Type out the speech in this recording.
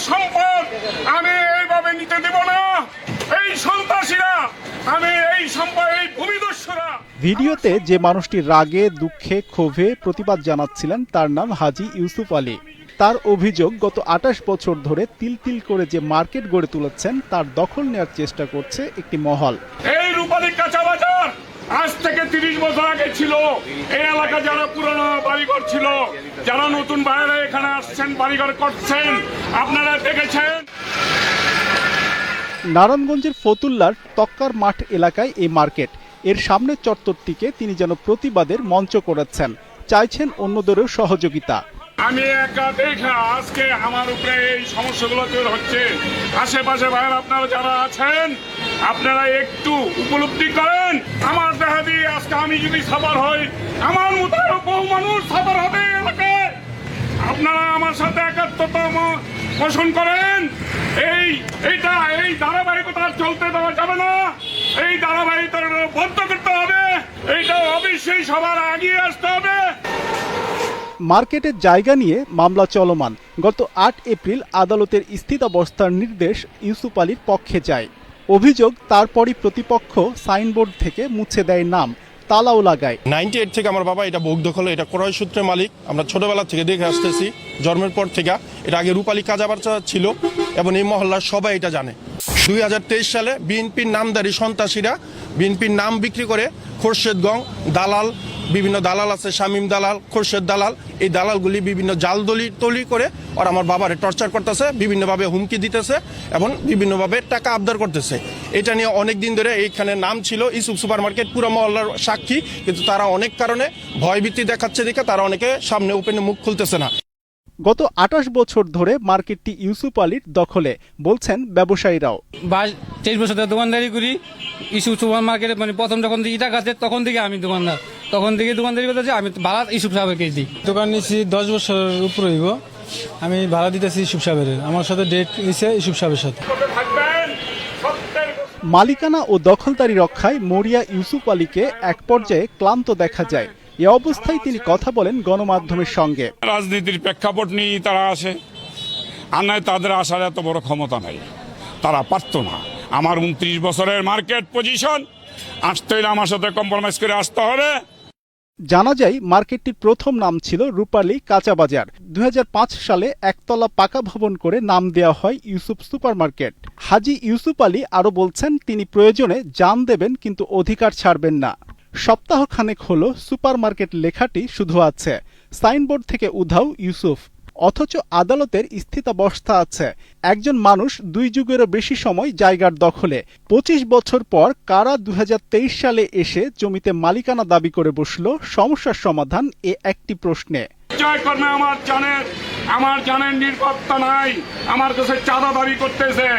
সম্পদ আমি এইভাবে নিতে দেব না। এই সন্ত্রাসীরা, আমি এই সম্পদ, এই ভূমিদস্যুরা। ভিডিওতে যে মানুষটি রাগে, দুঃখে, ক্ষোভে প্রতিবাদ জানাচ্ছিলেন তার নাম হাজী ইউসুফ আলী। তার অভিযোগ, গত 28 বছর ধরে তিল তিল করে যে মার্কেট গড়ে তুলেছেন তার দখল নেওয়ার চেষ্টা করছে একটি মহল। এই রূপালী কাঁচা বাজার আজ থেকে 30 বছর আগে ছিল। এই এলাকা যারা পুরনো বাড়িঘর ছিল, যারা নতুন বাইরে এখানে আসছেন বাড়িঘর করছেন, আপনারা দেখেছেন। নারায়ণগঞ্জের ফতুল্লার তক্কার মাঠ এলাকায় এই মার্কেট। এর সামনের চত্বরটিকে তিনি যেন প্রতিবাদের মঞ্চ করেছেন, চাইছেন অন্যদেরও সহযোগিতা। আমি একা দেখা আজকে আমার উপরে এই সমস্যাগুলো তৈরি হচ্ছে। আশেপাশে ভাইয়ের আপনারা যারা আছেন, আপনারা একটু উপলব্ধি করেন। আমার দেখা দিয়ে আজকে আমি যদি সাফার হই, আমার মতো আরো বহু মানুষ সাফার হবে এলাকায়। আপনারা আমার সাথে একাত্মতা পোষণ করেন। এই ধারাবাহিকতা চলতে দেওয়া যাবে না। এই ধারাবাহিকতা বন্ধ করতে হবে। এইটা অবশ্যই সবার এগিয়ে আসতে হবে। মার্কেটের জায়গা নিয়ে মামলা চলমান। গত 8 এপ্রিল আদালতের স্থিতাবস্থার নির্দেশ ইউসুফ আলীর পক্ষে যায়। অভিযোগ, তারপরই প্রতিপক্ষ সাইনবোর্ড থেকে মুছে দেয় নাম, তালাও লাগায়। 98 থেকে আমার বাবা এটা ভোগ দখল, এটা ক্রয় সূত্রে মালিক। আমরা ছোটবেলা থেকে দেখে আসতেছি, জন্মের পর থেকে। এটা আগে রূপালী কাঁচা বাজার ছিল এবং এই মহল্লার সবাই এটা জানে। 2023 সালে বিএনপির নামধারী সন্ত্রাসীরা বিএনপির নাম বিক্রি করে খোরশেদগঞ্জ দালাল, বিভিন্ন দালাল আছে, শামীম দালাল, খোরশেদ দালাল, এই দালালগুলি বিভিন্ন জাল তৈরি করে আর আমার বাবারে টর্চার করতেছে, বিভিন্নভাবে হুমকি দিতেছে এবং বিভিন্নভাবে টাকা আবদার করতেছে। এটা নিয়ে অনেক দিন ধরে এইখানে নাম ছিল ইউসুফ সুপার মার্কেট, পুরো মহল্লার সাক্ষী। কিন্তু তারা অনেক কারণে ভয়ভীতি দেখাচ্ছে দেখে তারা অনেকে সামনে ওপেনে মুখ খুলতেছে না। গত 28 বছর ধরে মার্কেটটি ইউসুফ আলীর দখলে, বলছেন ব্যবসায়ীরাও। 23 বছর ধরে দোকানদারি করি ইউসুফ সুপার মার্কেটে। মানে প্রথম যখন ইটা গাছে তখন থেকে আমি দোকানদার, তখন থেকে দোকানদারি করতেছি। আমি ভাড়া ইউসুফ সাহেবকে দিই। দোকান নিচ্ছি 10 বছরের উপরে হইব। আমি ভাড়া দিতেছি ইউসুফ সাহেবের। আমার সাথে ডেট নিচ্ছে ইউসুফ সাহেবের সাথে। মালিকানা ও দখলদারি রক্ষায় মরিয়া ইউসুফ আলীকে এক পর্যায়ে ক্লান্ত দেখা যায়। এ অবস্থায় তিনি কথা বলেন গণমাধ্যমের সঙ্গে। রাজনীতির প্রেক্ষাপট নিয়ে তারা আসে, আর নয় তাদের আসার এত বড় ক্ষমতা নাই, তারা পারত না। আমার 29 বছরের মার্কেট পজিশন, আসতে হলে আমার সাথে কম্প্রোমাইজ করে আসতে হবে। জানা যায়, মার্কেটটির প্রথম নাম ছিল রূপালী কাঁচা বাজার। 2005 সালে একতলা পাকা ভবন করে নাম দেওয়া হয় ইউসুফ সুপার মার্কেট। হাজী ইউসুফ আলী আরও বলছেন, তিনি প্রয়োজনে জান দেবেন কিন্তু অধিকার ছাড়বেন না। সপ্তাহখানেক হলো সুপার মার্কেট লেখাটি শুধু আছে, সাইনবোর্ড থেকে উধাও ইউসুফ। অথচ আদালতের স্থিতাবস্থা আছে। একজন মানুষ 2 যুগেরও বেশি সময় জায়গার দখলে। 25 বছর পর কারা 2023 সালে এসে জমিতে মালিকানা দাবি করে বসল? সমস্যার সমাধান এ একটি প্রশ্নে। আমার জানের নিরাপত্তা নাই, আমার কাছে চাঁদা দাবি করতেছে।